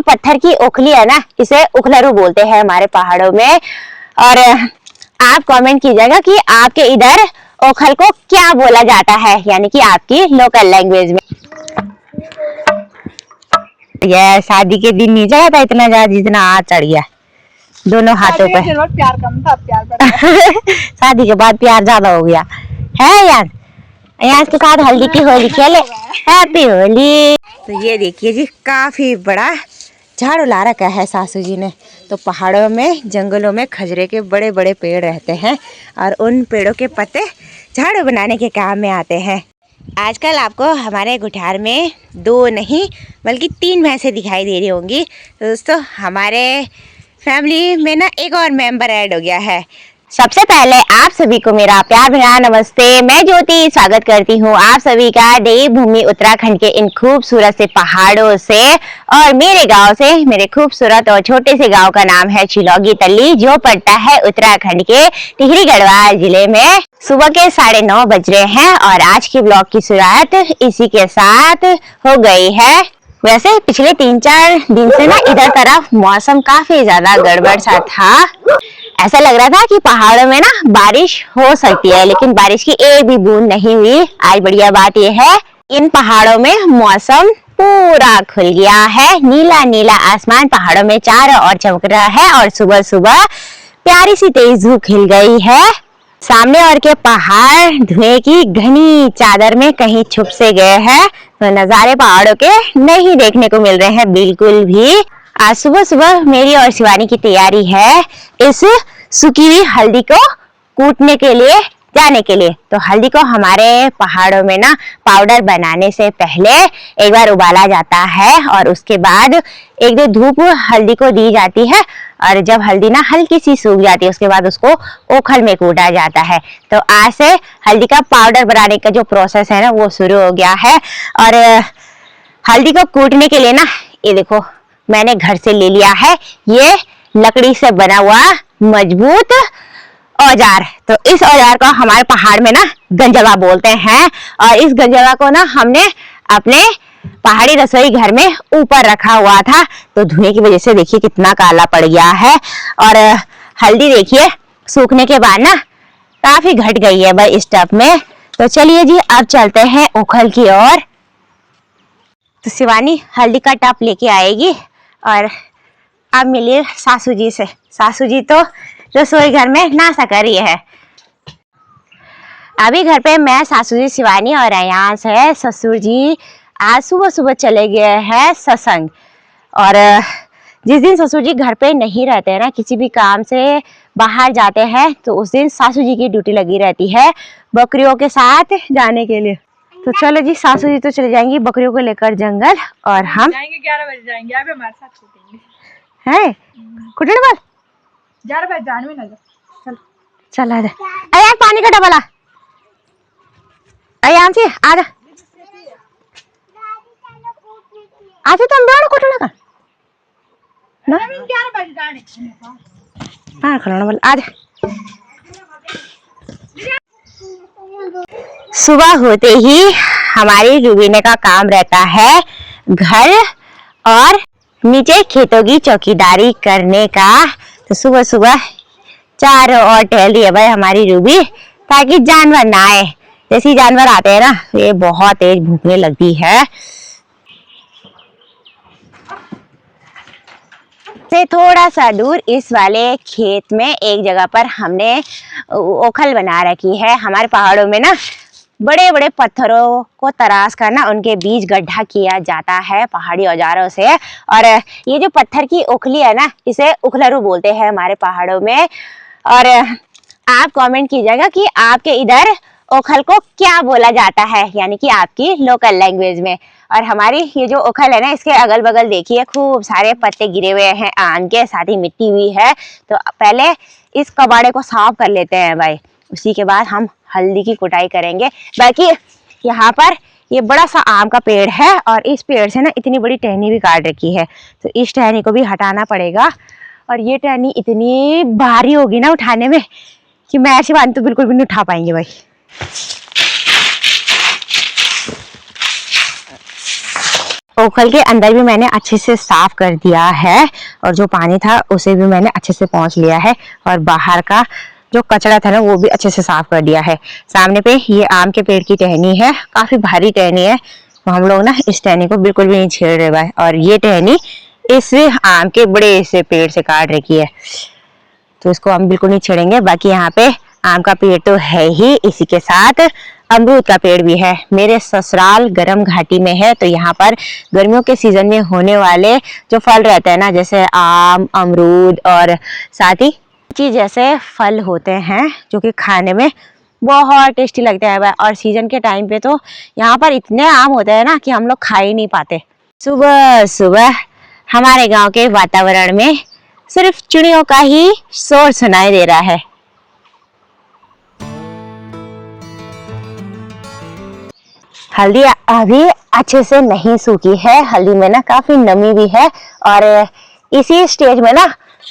पत्थर की ओखली है ना, इसे उखलरू बोलते हैं हमारे पहाड़ों में। और आप कमेंट कीजिएगा कि आपके इधर ओखल को क्या बोला जाता है, यानी कि आपकी लोकल लैंग्वेज में। यह शादी के दिन नहीं चढ़ा था इतना ज्यादा जितना आज चढ़ गया दोनों हाथों पे। प्यार कम था, प्यार बढ़ शादी के बाद प्यार ज्यादा हो गया है यार। यहाँ के साथ हल्दी की होली खेले, हैप्पी होली। तो ये देखिए जी, काफी बड़ा झाड़ू ला रखा है सासू जी ने। तो पहाड़ों में, जंगलों में खजरे के बड़े बड़े पेड़ रहते हैं और उन पेड़ों के पत्ते झाड़ू बनाने के काम में आते हैं। आजकल आपको हमारे गुठार में 2 नहीं बल्कि 3 भैंसें दिखाई दे रही होंगी। तो दोस्तों, हमारे फैमिली में ना एक और मेंबर ऐड हो गया है। सबसे पहले आप सभी को मेरा प्यार भरा नमस्ते। मैं ज्योति स्वागत करती हूँ आप सभी का देवभूमि उत्तराखंड के इन खूबसूरत से पहाड़ों से और मेरे गांव से। मेरे खूबसूरत और छोटे से गांव का नाम है चिलौगी तली, जो पड़ता है उत्तराखंड के टिहरी गढ़वाल जिले में। सुबह के 9:30 बज रहे हैं और आज के ब्लॉग की शुरुआत इसी के साथ हो गई है। वैसे पिछले 3-4 दिन से ना इधर तरफ मौसम काफी ज्यादा गड़बड़ सा था। ऐसा लग रहा था कि पहाड़ों में ना बारिश हो सकती है, लेकिन बारिश की एक भी बूंद नहीं हुई। आज बढ़िया बात यह है, इन पहाड़ों में मौसम पूरा खुल गया है। नीला नीला आसमान पहाड़ों में चारों ओर चमक रहा है और सुबह सुबह प्यारी सी तेज धूप खिल गई है। सामने और के पहाड़ धुएं की घनी चादर में कहीं छुप से गए हैं, तो नजारे पहाड़ों के नहीं देखने को मिल रहे हैं बिल्कुल भी। आज सुबह सुबह मेरी और शिवानी की तैयारी है इस सूखी हुई हल्दी को कूटने के लिए जाने के लिए। तो हल्दी को हमारे पहाड़ों में ना पाउडर बनाने से पहले एक बार उबाला जाता है और उसके बाद 1-2 धूप हल्दी को दी जाती है और जब हल्दी ना हल्की सी सूख जाती है उसके बाद उसको ओखल में कूटा जाता है। तो आज से हल्दी का पाउडर बनाने का जो प्रोसेस है ना वो शुरू हो गया है। और हल्दी को कूटने के लिए ना ये देखो मैंने घर से ले लिया है ये लकड़ी से बना हुआ मजबूत औजार। तो इस औजार को हमारे पहाड़ में ना गंजवा बोलते हैं और इस गंजवा को ना हमने अपने पहाड़ी रसोई घर में ऊपर रखा हुआ था। तो धुएं की वजह से देखिए कितना काला पड़ गया है और हल्दी देखिए सूखने के बाद ना काफी घट गई है भाई इस टब में। तो चलिए जी अब चलते हैं ओखल की ओर। तो शिवानी हल्दी का टब लेके आएगी और अब मिलिए सासू जी से। सासू जी तो रसोई घर में नाश्ता कर रही है। अभी घर पे मैं, सासू जी, शिवानी और अयांश है। ससुर जी आज सुबह सुबह चले गए हैं सत्संग। और जिस दिन ससुर जी घर पे नहीं रहते हैं ना, किसी भी काम से बाहर जाते हैं, तो उस दिन सासू जी की ड्यूटी लगी रहती है बकरियों के साथ जाने के लिए। तो चलो जी, सासू जी तो चले जाएंगी बकरियों को लेकर जंगल और हम जाएंगे 11 बजे जाएंगे। अभी हमारे साथ छूटेंगे है कुटने वाल 11 बजे जाने में ना चल चल आ जा। अरे पानी का डबला अयान से आ जा। आज तुम दोनों कुटने का ना 11 बजे जाने हाँ खिलाना वाला आ जा। सुबह होते ही हमारी रूबीने का काम रहता है घर और नीचे खेतों की चौकीदारी करने का। तो सुबह सुबह चारों ओर टहल रही है भाई हमारी रूबी, ताकि जानवर ना आए। जैसे जानवर आते हैं ना ये बहुत तेज भूखने लगती है। से थोड़ा सा दूर इस वाले खेत में एक जगह पर हमने ओखल बना रखी है। हमारे पहाड़ों में ना बड़े बड़े पत्थरों को तराश कर ना उनके बीच गड्ढा किया जाता है पहाड़ी औजारों से। और ये जो पत्थर की ओखली है ना, इसे उखलरू बोलते हैं हमारे पहाड़ों में। और आप कमेंट कीजिएगा कि आपके इधर ओखल को क्या बोला जाता है, यानी कि आपकी लोकल लैंग्वेज में। और हमारी ये जो ओखल है ना, इसके अगल बगल देखिए खूब सारे पत्ते गिरे हुए हैं आम के, साथ ही मिट्टी भी है। तो पहले इस कबाड़े को साफ कर लेते हैं भाई, उसी के बाद हम हल्दी की कुटाई करेंगे। बाकी यहाँ पर ये बड़ा सा आम का पेड़ है और इस पेड़ से ना इतनी बड़ी टहनी भी काट रखी है, तो इस टहनी को भी हटाना पड़ेगा। और ये टहनी इतनी भारी होगी ना उठाने में कि मैं ऐसी बात तो बिल्कुल भी नहीं उठा पाएंगे भाई। ओखल के अंदर भी मैंने अच्छे से साफ कर दिया है और जो पानी था उसे भी मैंने अच्छे से पोंछ लिया है और बाहर का जो कचरा था ना वो भी अच्छे से साफ कर दिया है। सामने पे ये आम के पेड़ की टहनी है, काफी भारी टहनी है, तो हम लोग ना इस टहनी को बिल्कुल भी नहीं छेड़ रहे भाई। और ये टहनी इस आम के बड़े से पेड़ से काट रखी है, तो इसको हम बिल्कुल नहीं छेड़ेंगे। बाकी यहाँ पे आम का पेड़ तो है ही, इसी के साथ अमरूद का पेड़ भी है। मेरे ससुराल गरम घाटी में है, तो यहाँ पर गर्मियों के सीजन में होने वाले जो फल रहते हैं ना, जैसे आम, अमरूद और साथ ही लीची जैसे फल होते हैं जो कि खाने में बहुत टेस्टी लगते हैं। और सीजन के टाइम पे तो यहाँ पर इतने आम होते हैं ना कि हम लोग खा ही नहीं पाते। सुबह सुबह हमारे गांव के वातावरण में सिर्फ चिड़ियों का ही शोर सुनाई दे रहा है। हल्दी अभी अच्छे से नहीं सूखी है, हल्दी में ना काफी नमी भी है और इसी स्टेज में ना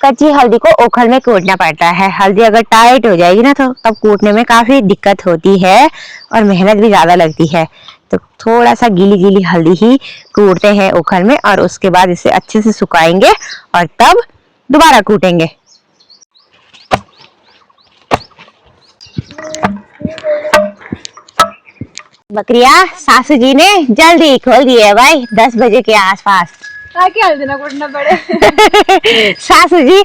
कच्ची हल्दी को ओखल में कूटना पड़ता है। हल्दी अगर टाइट हो जाएगी ना तो तब कूटने में काफी दिक्कत होती है और मेहनत भी ज्यादा लगती है। तो थोड़ा सा गीली गीली हल्दी ही कूटते हैं ओखल में और उसके बाद इसे अच्छे से सुखाएंगे और तब दोबारा कूटेंगे। बकरिया सासू जी ने जल्दी खोल दी है भाई, 10 बजे के आसपास। ताकि हल्दी ना कूटना पड़े। सासू जी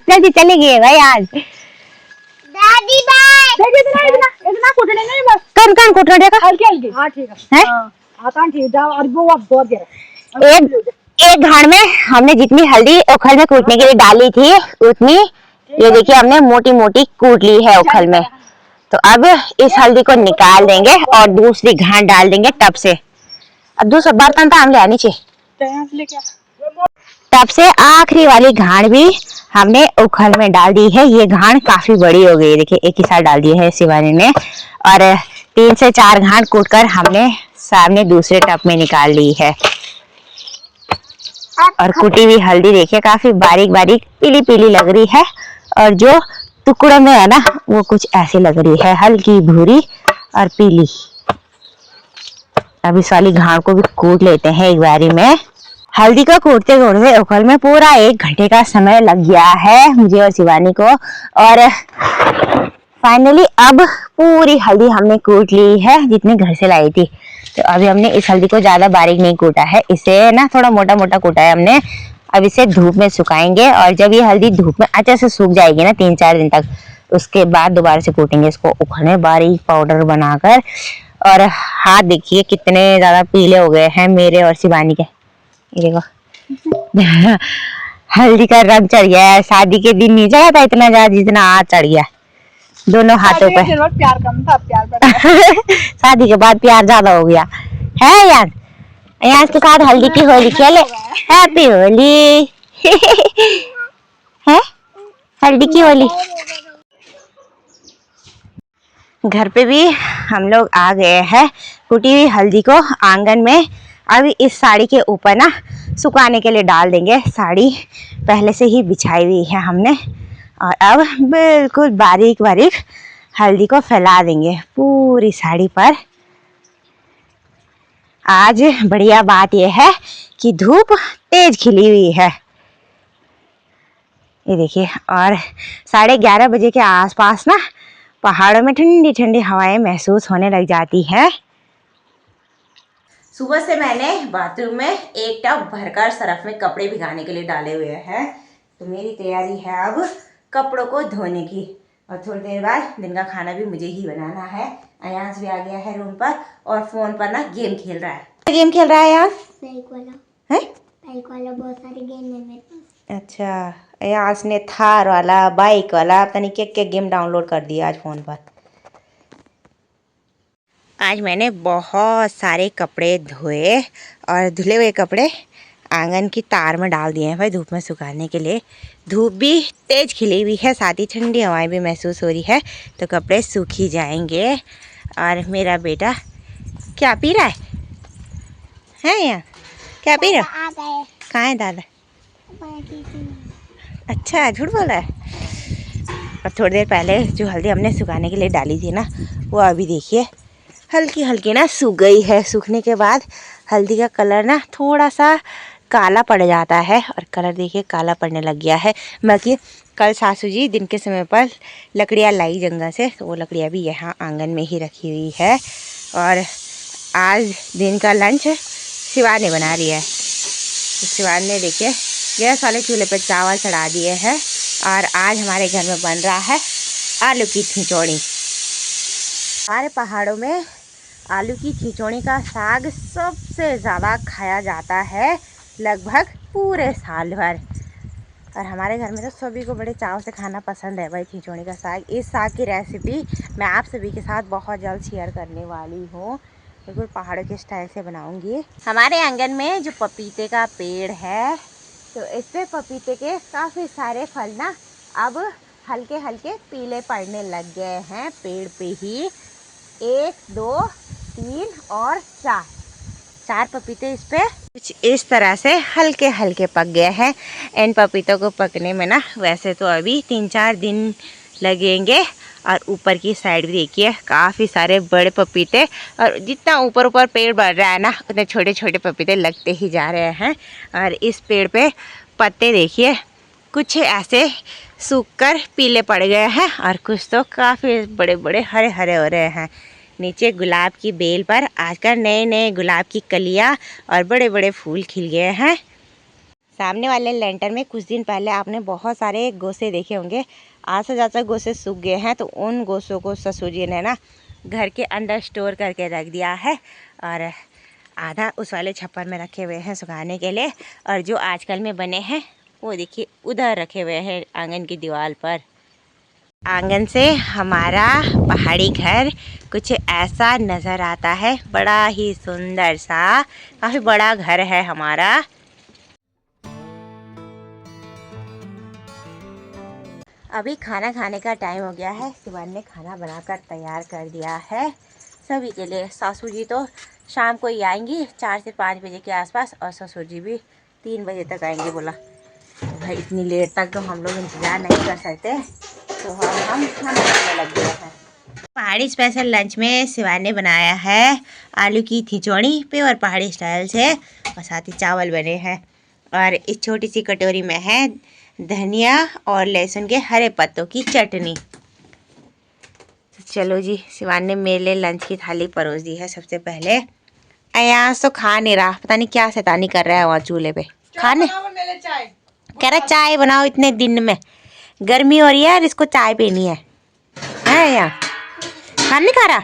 जल्दी चले गए भाई आज। दादी बाय इतना इतना इतना कूटने नहीं, बस कौन कौन कूटना देखा, हल्की हल्की। हां ठीक है, हां आता ठीक जाओ। और वो अब दो दे एक घाड़ में हमने जितनी हल्दी ओखल में कूटने के लिए डाली थी उतनी ये देखिए हमने मोटी मोटी कूट ली है ओखल में। तो अब इस हल्दी को निकाल देंगे और दूसरी घाट डाल देंगे टब से। अब दूसरा बर्तन तो हम ले आनी चाहिए। टब से आखिरी वाली घाट भी हमने ओखल में डाल दी है। ये घाट काफी बड़ी हो गई, देखिए एक ही साथ डाल दी है शिवानी ने और 3 से 4 घाट कूट कर हमने सामने दूसरे टब में निकाल ली है। और कुटी हुई हल्दी देखिए काफी बारीक बारीक पीली पीली लग रही है और जो टुकड़ों में है ना वो कुछ ऐसी लग रही है, हल्की भूरी और पीली। अब इस वाली घाट को भी कूट लेते हैं एक बारी में। हल्दी को कूटते कूटते ओखल में पूरा 1 घंटे का समय लग गया है मुझे और शिवानी को। और फाइनली अब पूरी हल्दी हमने कूट ली है जितने घर से लाई थी। तो अभी हमने इस हल्दी को ज्यादा बारीक नहीं कूटा है, इसे ना थोड़ा मोटा मोटा कूटा है हमने। अब इसे धूप में सुखाएंगे और जब ये हल्दी धूप में अच्छे से सूख जाएगी ना 3-4 दिन तक, उसके बाद दोबारा से कूटेंगे इसको ओखल में बारीक पाउडर बनाकर। और हाथ देखिए कितने ज्यादा पीले हो गए हैं मेरे और शिवानी के, ये देखो हल्दी का रंग चढ़ गया है। शादी के दिन नहीं चढ़ा था इतना ज्यादा जितना आज चढ़ गया दोनों हाथों पे। प्यार कम था, प्यार बढ़ा। शादी के बाद प्यार ज्यादा हो गया है यार। यहाँ के साथ हल्दी की होली खेले, हैप्पी होली है हल्दी की होली। घर पे भी हम लोग आ गए हैं। कुटी हुई हल्दी को आंगन में अभी इस साड़ी के ऊपर ना सुखाने के लिए डाल देंगे। साड़ी पहले से ही बिछाई हुई है हमने और अब बिल्कुल बारीक बारीक हल्दी को फैला देंगे पूरी साड़ी पर। आज बढ़िया बात यह है कि धूप तेज खिली हुई है, ये देखिए। और 11:30 बजे के आसपास ना पहाड़ों में ठंडी ठंडी हवाएं महसूस होने लग जाती है। सुबह से मैंने बाथरूम में 1 टब भरकर सरफ में कपड़े भिगाने के लिए डाले हुए हैं। तो मेरी तैयारी है अब कपड़ों को धोने की और थोड़ी देर बाद दिन का खाना भी मुझे ही बनाना है। अयांश भी आ गया है रूम पर और फोन पर ना गेम खेल रहा है। गेम खेल रहा है यार, बाइक वाला है, बाइक वाला बहुत सारे गेम है मेरे पास। अच्छा, अयांश ने थार वाला, बाइक वाला, पता नहीं क्या गेम डाउनलोड कर दिया आज फोन पर। आज मैंने बहुत सारे कपड़े धोए और धुले हुए कपड़े आंगन की तार में डाल दिए हैं भाई धूप में सुखाने के लिए। धूप भी तेज खिली हुई है, साथ ही ठंडी हवाएं भी महसूस हो रही है, तो कपड़े सूख ही जाएंगे। और मेरा बेटा क्या पी रहा है यार, क्या पी रहा है? कहाँ है दादा? अच्छा, झूठ बोला है। और थोड़ी देर पहले जो हल्दी हमने सुखाने के लिए डाली थी ना, वो अभी देखिए हल्की हल्की ना सूख गई है। सूखने के बाद हल्दी का कलर ना थोड़ा सा काला पड़ जाता है, और कलर देखिए काला पड़ने लग गया है। बाकी कल सासू जी दिन के समय पर लकड़ियाँ लाई जंगल से, तो वो लकड़ियाँ भी यहाँ आंगन में ही रखी हुई है। और आज दिन का लंच शिवानी बना रही है। तो शिवानी ने देखिए गैस वाले चूल्हे पर चावल चढ़ा दिए हैं, और आज हमारे घर में बन रहा है आलू की खिचौड़ी। हमारे पहाड़ों में आलू की खिचौड़ी का साग सबसे ज़्यादा खाया जाता है, लगभग पूरे साल भर। और हमारे घर में तो सभी को बड़े चाव से खाना पसंद है भाई खिचौड़ी का साग। इस साग की रेसिपी मैं आप सभी के साथ बहुत जल्द शेयर करने वाली हूँ, बिल्कुल पहाड़ों के स्टाइल से बनाऊँगी। हमारे आंगन में जो पपीते का पेड़ है, तो इस पे पपीते के काफ़ी सारे फल ना अब हल्के हल्के पीले पड़ने लग गए हैं पेड़ पे ही। 1 2 3 और 4 पपीते इस पे कुछ इस तरह से हल्के हल्के पक गए हैं। इन पपीतों को पकने में ना वैसे तो अभी 3-4 दिन लगेंगे। और ऊपर की साइड भी देखिए काफ़ी सारे बड़े पपीते, और जितना ऊपर ऊपर पेड़ बढ़ रहा है ना उतने छोटे छोटे पपीते लगते ही जा रहे हैं। और इस पेड़ पे पत्ते देखिए कुछ ऐसे सूखकर पीले पड़ गए हैं, और कुछ तो काफ़ी बड़े बड़े हरे हरे हो रहे हैं। नीचे गुलाब की बेल पर आजकल नए नए गुलाब की कलियां और बड़े बड़े फूल खिल गए हैं। सामने वाले लेंटर में कुछ दिन पहले आपने बहुत सारे गोसे देखे होंगे। आज से ज़्यादा गोसे सूख गए हैं, तो उन गोसों को ससुर जी ने ना घर के अंदर स्टोर करके रख दिया है, और आधा उस वाले छप्पर में रखे हुए हैं सुखाने के लिए। और जो आजकल में बने हैं वो देखिए उधर रखे हुए हैं आंगन की दीवार पर। आंगन से हमारा पहाड़ी घर कुछ ऐसा नज़र आता है, बड़ा ही सुंदर सा, काफ़ी बड़ा घर है हमारा। अभी खाना खाने का टाइम हो गया है। शिवानी ने खाना बनाकर तैयार कर दिया है सभी के लिए। सासू जी तो शाम को ही आएंगी 4 से 5 बजे के आसपास, और ससुर जी भी 3 बजे तक आएंगे बोला। तो भाई इतनी लेट तक तो हम लोग इंतज़ार नहीं कर सकते, तो हम खाना बनाने लग गए हैं। पहाड़ी स्पेशल लंच में शिवानी ने बनाया है आलू की खिचौड़ी प्योर पहाड़ी स्टाइल से, और साथ ही चावल बने हैं। और इस छोटी सी कटोरी में है धनिया और लहसुन के हरे पत्तों की चटनी। तो चलो जी, शिवानी ने मेरे लिए लंच की थाली परोस दी है। सबसे पहले अयास तो खा नहीं रहा, पता नहीं क्या शैतानी कर रहा है वहाँ चूल्हे पे खाने। कह रहा चाय बनाओ, इतने दिन में गर्मी हो रही है और इसको चाय पीनी है यहाँ खाना नहीं खा रहा।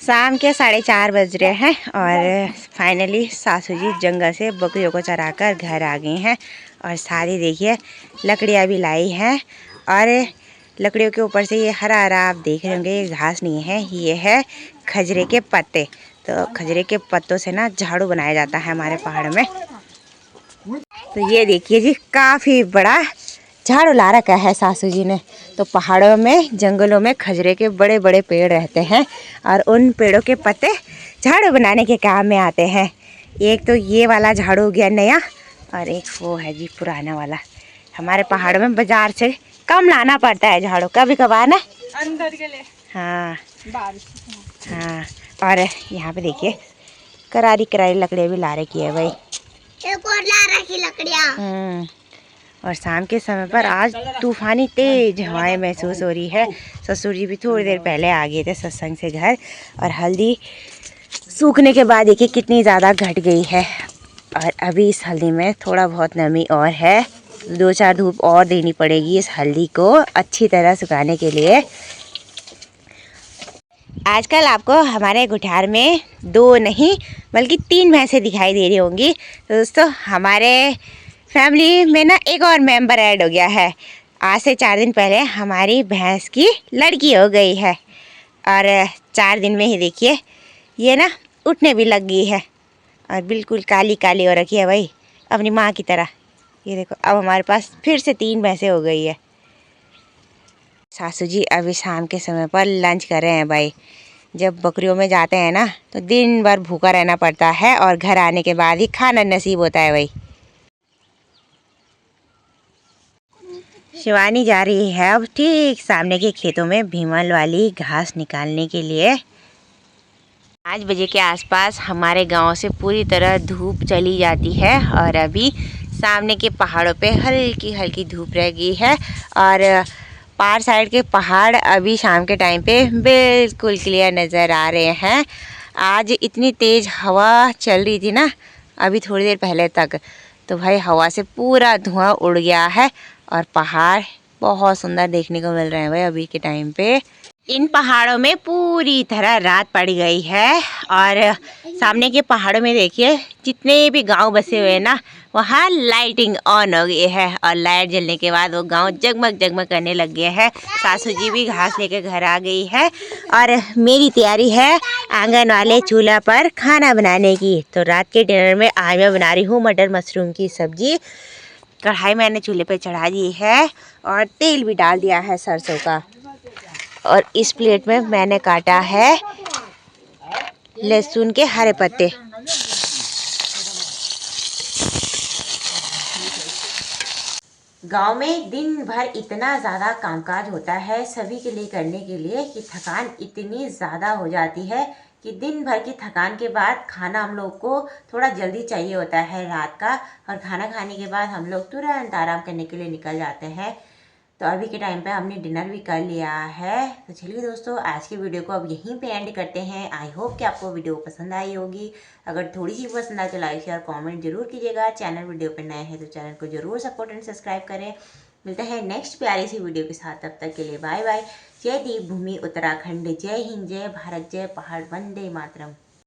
शाम के 4:30 बज रहे हैं, और फाइनली सासू जी जंगल से बकरियों को चराकर घर आ गई हैं। और सारी देखिए लकड़ियाँ भी लाई हैं, और लकड़ियों के ऊपर से ये हरा हरा आप देख रहे होंगे, ये घास नहीं है, ये है खजरे के पत्ते। तो खजरे के पत्तों से ना झाड़ू बनाया जाता है हमारे पहाड़ में। तो ये देखिए जी काफ़ी बड़ा झाड़ू ला रखा है सासू जी ने। तो पहाड़ों में जंगलों में खजरे के बड़े बड़े पेड़ रहते हैं, और उन पेड़ों के पत्ते झाड़ू बनाने के काम में आते हैं। एक तो ये वाला झाड़ू हो गया नया, और एक वो है जी पुराना वाला। हमारे पहाड़ों में बाजार से कम लाना पड़ता है झाड़ू, कभी कभार ना अंदर के लिए। हाँ हाँ। और यहाँ पे देखिए करारी करारी लकड़ियाँ भी ला रखी है भाई, एक और ला रखी लकड़ियाँ। और शाम के समय पर आज तूफानी तेज हवाएं महसूस हो रही है। ससुर जी भी थोड़ी देर पहले आ गए थे सत्संग से घर, और हल्दी सूखने के बाद देखिए कितनी ज़्यादा घट गई है। और अभी इस हल्दी में थोड़ा बहुत नमी और है, 2-4 धूप और देनी पड़ेगी इस हल्दी को अच्छी तरह सुखाने के लिए। आजकल आपको हमारे गुठार में 2 नहीं बल्कि 3 भैंसें दिखाई दे रही होंगी। तो दोस्तों हमारे फैमिली में ना एक और मेंबर ऐड हो गया है। आज से 4 दिन पहले हमारी भैंस की लड़की हो गई है, और 4 दिन में ही देखिए ये ना उठने भी लग गई है, और बिल्कुल काली काली हो रखी है भाई अपनी माँ की तरह। ये देखो अब हमारे पास फिर से 3 भैंसें हो गई है। सासू जी अभी शाम के समय पर लंच कर रहे हैं भाई। जब बकरियों में जाते हैं ना तो दिन भर भूखा रहना पड़ता है, और घर आने के बाद ही खाना नसीब होता है भाई। शिवानी जा रही है अब ठीक सामने के खेतों में भीमल वाली घास निकालने के लिए। 5 बजे के आसपास हमारे गांव से पूरी तरह धूप चली जाती है और अभी सामने के पहाड़ों पे हल्की हल्की धूप रह गई है और पार साइड के पहाड़ अभी शाम के टाइम पे बिल्कुल क्लियर नज़र आ रहे हैं। आज इतनी तेज़ हवा चल रही थी ना अभी थोड़ी देर पहले तक, तो भाई हवा से पूरा धुआं उड़ गया है और पहाड़ बहुत सुंदर देखने को मिल रहे हैं भाई अभी के टाइम पे। इन पहाड़ों में पूरी तरह रात पड़ गई है और सामने के पहाड़ों में देखिए जितने भी गांव बसे हुए हैं ना वहाँ लाइटिंग ऑन हो गई है और लाइट जलने के बाद वो गांव जगमग जगमग करने लग गए हैं। सासू जी भी घास लेकर घर आ गई है और मेरी तैयारी है आंगन वाले चूल्हा पर खाना बनाने की। तो रात के डिनर में आज मैं बना रही हूँ मटर मशरूम की सब्जी। कढ़ाई मैंने चूल्हे पे चढ़ा दी है और तेल भी डाल दिया है सरसों का और इस प्लेट में मैंने काटा है लहसुन के हरे पत्ते। गांव में दिन भर इतना ज़्यादा कामकाज होता है सभी के लिए करने के लिए कि थकान इतनी ज़्यादा हो जाती है कि दिन भर की थकान के बाद खाना हम लोग को थोड़ा जल्दी चाहिए होता है रात का, और खाना खाने के बाद हम लोग तुरंत आराम करने के लिए निकल जाते हैं। तो अभी के टाइम पे हमने डिनर भी कर लिया है। तो चलिए दोस्तों आज की वीडियो को अब यहीं पे एंड करते हैं। आई होप कि आपको वीडियो पसंद आई होगी। अगर थोड़ी सी पसंद आए तो लाइक शेयर कमेंट जरूर कीजिएगा। चैनल वीडियो पे नए हैं तो चैनल को जरूर सपोर्ट एंड सब्सक्राइब करें। मिलते हैं नेक्स्ट प्यारी सी वीडियो के साथ, तब तक के लिए बाय बाय। जय देवभूमि उत्तराखंड, जय हिंद, जय भारत, जय पहाड़, वंदे मातरम।